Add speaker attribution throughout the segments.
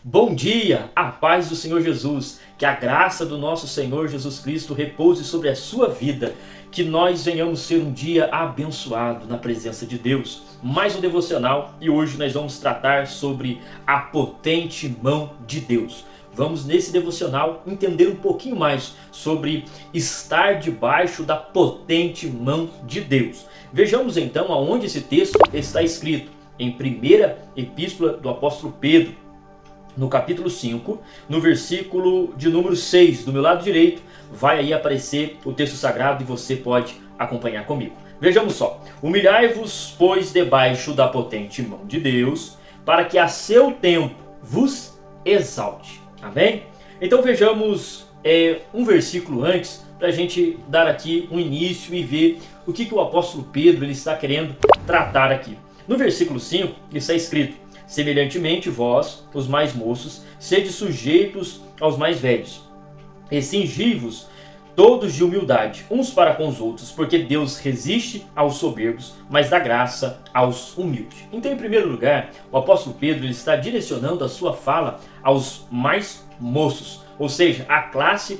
Speaker 1: Bom dia, a paz do Senhor Jesus, que a graça do nosso Senhor Jesus Cristo repouse sobre a sua vida, que nós venhamos ser um dia abençoado na presença de Deus. Mais um devocional e hoje nós vamos tratar sobre a potente mão de Deus. Vamos nesse devocional entender um pouquinho mais sobre estar debaixo da potente mão de Deus. Vejamos então aonde esse texto está escrito, em primeira epístola do apóstolo Pedro, no capítulo 5, no versículo de número 6, do meu lado direito, vai aí aparecer o texto sagrado e você pode acompanhar comigo. Vejamos só: humilhai-vos, pois, debaixo da potente mão de Deus, para que a seu tempo vos exalte. Amém? Então vejamos um versículo antes, para a gente dar aqui um início e ver o que o apóstolo Pedro ele está querendo tratar aqui. No versículo 5 está escrito: semelhantemente vós, os mais moços, sede sujeitos aos mais velhos, e cingi-vos todos de humildade, uns para com os outros, porque Deus resiste aos soberbos, mas dá graça aos humildes. Então, em primeiro lugar, o apóstolo Pedro ele está direcionando a sua fala aos mais moços, ou seja, a classe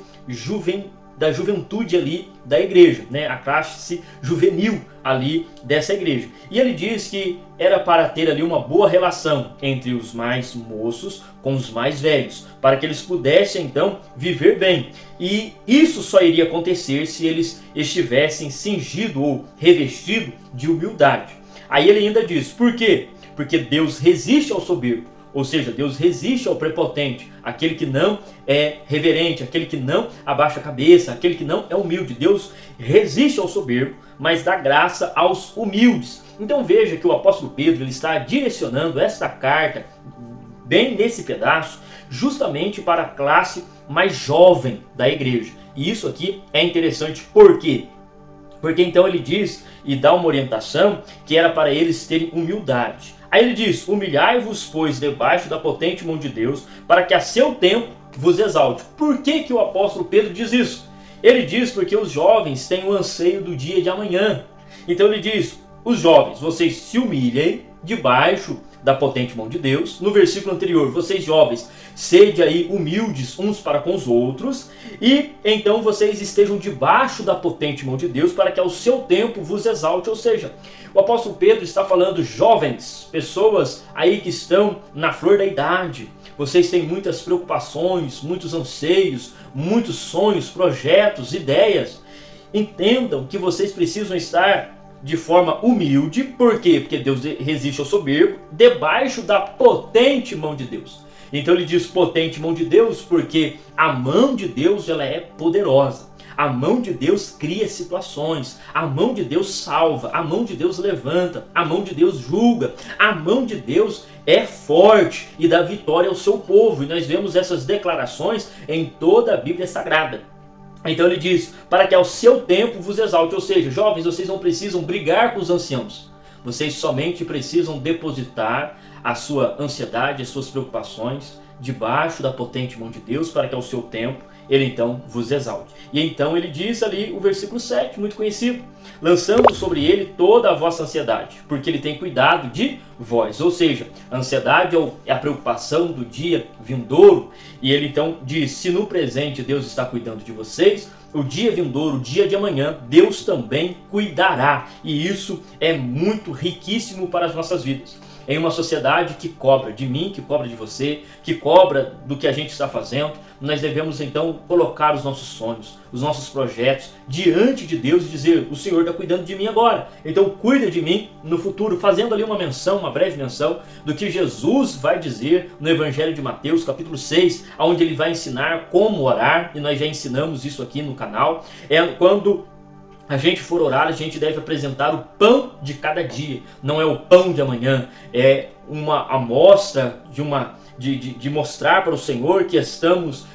Speaker 1: da juventude ali da igreja, né? A classe juvenil ali dessa igreja. E ele diz que era para ter ali uma boa relação entre os mais moços com os mais velhos, para que eles pudessem então viver bem. E isso só iria acontecer se eles estivessem cingidos ou revestidos de humildade. Aí ele ainda diz, por quê? Porque Deus resiste ao soberbo. Ou seja, Deus resiste ao prepotente, aquele que não é reverente, aquele que não abaixa a cabeça, aquele que não é humilde. Deus resiste ao soberbo, mas dá graça aos humildes. Então veja que o apóstolo Pedro ele está direcionando esta carta, bem nesse pedaço, justamente para a classe mais jovem da igreja. E isso aqui é interessante, por quê? Porque então ele diz e dá uma orientação que era para eles terem humildade. Aí ele diz, humilhai-vos, pois, debaixo da potente mão de Deus, para que a seu tempo vos exalte. Por que o apóstolo Pedro diz isso? Ele diz porque os jovens têm o anseio do dia de amanhã. Então ele diz, os jovens, vocês se humilhem debaixo da potente mão de Deus. No versículo anterior, vocês jovens, sede aí humildes uns para com os outros, e então vocês estejam debaixo da potente mão de Deus, para que ao seu tempo vos exalte. Ou seja, o apóstolo Pedro está falando, jovens, pessoas aí que estão na flor da idade, vocês têm muitas preocupações, muitos anseios, muitos sonhos, projetos, ideias. Entendam que vocês precisam estar de forma humilde. Por quê? Porque Deus resiste ao soberbo, debaixo da potente mão de Deus. Então ele diz potente mão de Deus porque a mão de Deus ela é poderosa. A mão de Deus cria situações, a mão de Deus salva, a mão de Deus levanta, a mão de Deus julga, a mão de Deus é forte e dá vitória ao seu povo. E nós vemos essas declarações em toda a Bíblia Sagrada. Então ele diz, para que ao seu tempo vos exalte. Ou seja, jovens, vocês não precisam brigar com os anciãos. Vocês somente precisam depositar a sua ansiedade, as suas preocupações debaixo da potente mão de Deus, para que ao seu tempo ele então vos exalte. E então ele diz ali o versículo 7, muito conhecido, lançando sobre ele toda a vossa ansiedade, porque ele tem cuidado de vós. Ou seja, a ansiedade é a preocupação do dia vindouro, e ele então diz, se no presente Deus está cuidando de vocês, o dia vindouro, o dia de amanhã, Deus também cuidará. E isso é muito riquíssimo para as nossas vidas. Em uma sociedade que cobra de mim, que cobra de você, que cobra do que a gente está fazendo, nós devemos então colocar os nossos sonhos, os nossos projetos diante de Deus e dizer, o Senhor está cuidando de mim agora, então cuida de mim no futuro, fazendo ali uma menção, uma breve menção do que Jesus vai dizer no Evangelho de Mateus, capítulo 6, onde ele vai ensinar como orar, e nós já ensinamos isso aqui no canal. Quando a gente for orar, a gente deve apresentar o pão de cada dia. Não é o pão de amanhã, é uma amostra de mostrar para o Senhor que estamos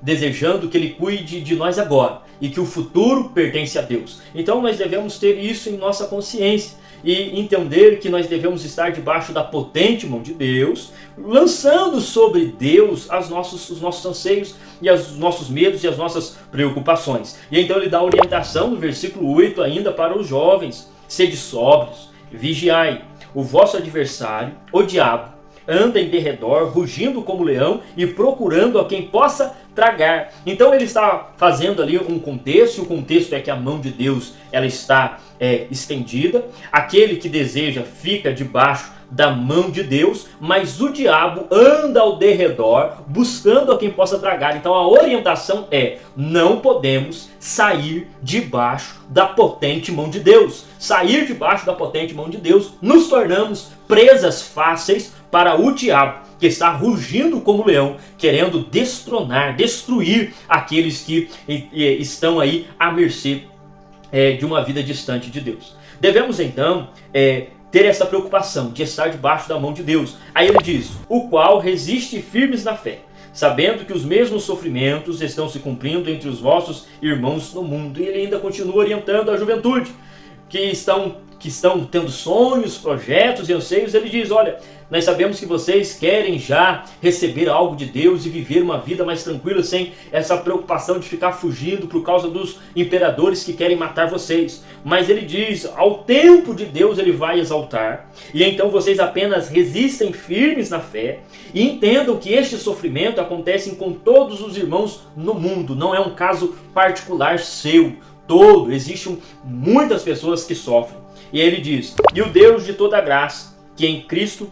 Speaker 1: desejando que Ele cuide de nós agora e que o futuro pertence a Deus. Então nós devemos ter isso em nossa consciência e entender que nós devemos estar debaixo da potente mão de Deus, lançando sobre Deus os nossos anseios e os nossos medos e as nossas preocupações. E então ele dá orientação no versículo 8 ainda para os jovens: sede sóbrios, vigiai, o vosso adversário, o diabo, anda em derredor, rugindo como leão e procurando a quem possa tragar. Então ele está fazendo ali um contexto, e o contexto é que a mão de Deus ela está estendida, aquele que deseja fica debaixo da mão de Deus, mas o diabo anda ao derredor buscando a quem possa tragar. Então a orientação é: não podemos sair debaixo da potente mão de Deus. Sair debaixo da potente mão de Deus, nos tornamos presas fáceis para o diabo, que está rugindo como leão, querendo destronar, destruir aqueles que estão aí à mercê de uma vida distante de Deus. Devemos então ter essa preocupação de estar debaixo da mão de Deus. Aí ele diz: o qual resiste firmes na fé, sabendo que os mesmos sofrimentos estão se cumprindo entre os vossos irmãos no mundo. E ele ainda continua orientando a juventude, que estão tendo sonhos, projetos e anseios. Ele diz: olha, nós sabemos que vocês querem já receber algo de Deus e viver uma vida mais tranquila, sem essa preocupação de ficar fugindo por causa dos imperadores que querem matar vocês. Mas ele diz: ao tempo de Deus ele vai exaltar, e então vocês apenas resistem firmes na fé e entendam que este sofrimento acontece com todos os irmãos no mundo, não é um caso particular seu. Existem muitas pessoas que sofrem. E ele diz: e o Deus de toda graça, que em Cristo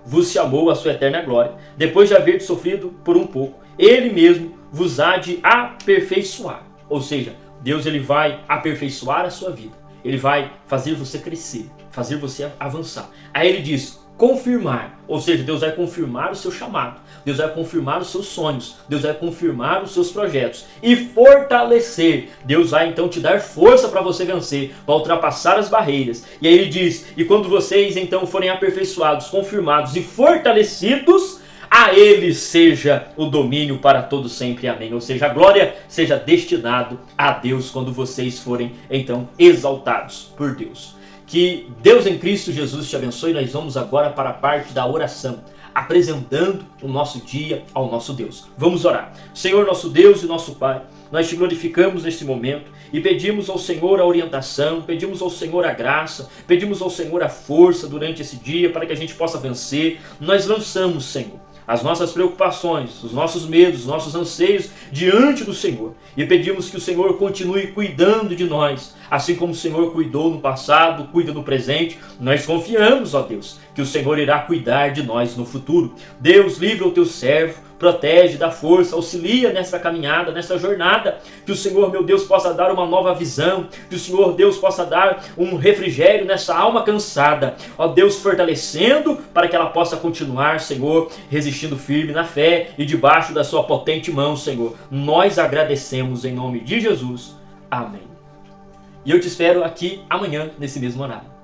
Speaker 1: vos chamou à sua eterna glória, depois de haver sofrido por um pouco, ele mesmo vos há de aperfeiçoar. Ou seja, Deus ele vai aperfeiçoar a sua vida, ele vai fazer você crescer, fazer você avançar. Aí ele diz: confirmar, ou seja, Deus vai confirmar o seu chamado, Deus vai confirmar os seus sonhos, Deus vai confirmar os seus projetos e fortalecer. Deus vai então te dar força para você vencer, para ultrapassar as barreiras. E aí ele diz: e quando vocês então forem aperfeiçoados, confirmados e fortalecidos, a ele seja o domínio para todo sempre, amém. Ou seja, a glória seja destinado a Deus quando vocês forem então exaltados por Deus. Que Deus em Cristo Jesus te abençoe. Nós vamos agora para a parte da oração, apresentando o nosso dia ao nosso Deus. Vamos orar. Senhor, nosso Deus e nosso Pai, nós te glorificamos neste momento e pedimos ao Senhor a orientação, pedimos ao Senhor a graça, pedimos ao Senhor a força durante esse dia para que a gente possa vencer. Nós lançamos, Senhor, as nossas preocupações, os nossos medos, os nossos anseios diante do Senhor. E pedimos que o Senhor continue cuidando de nós, assim como o Senhor cuidou no passado, cuida no presente. Nós confiamos, ó Deus, que o Senhor irá cuidar de nós no futuro. Deus, livra o teu servo, protege, dá força, auxilia nessa caminhada, nessa jornada. Que o Senhor, meu Deus, possa dar uma nova visão, que o Senhor, Deus, possa dar um refrigério nessa alma cansada. Ó Deus, fortalecendo para que ela possa continuar, Senhor, resistindo firme na fé e debaixo da sua potente mão, Senhor. Nós agradecemos em nome de Jesus. Amém. E eu te espero aqui amanhã, nesse mesmo horário.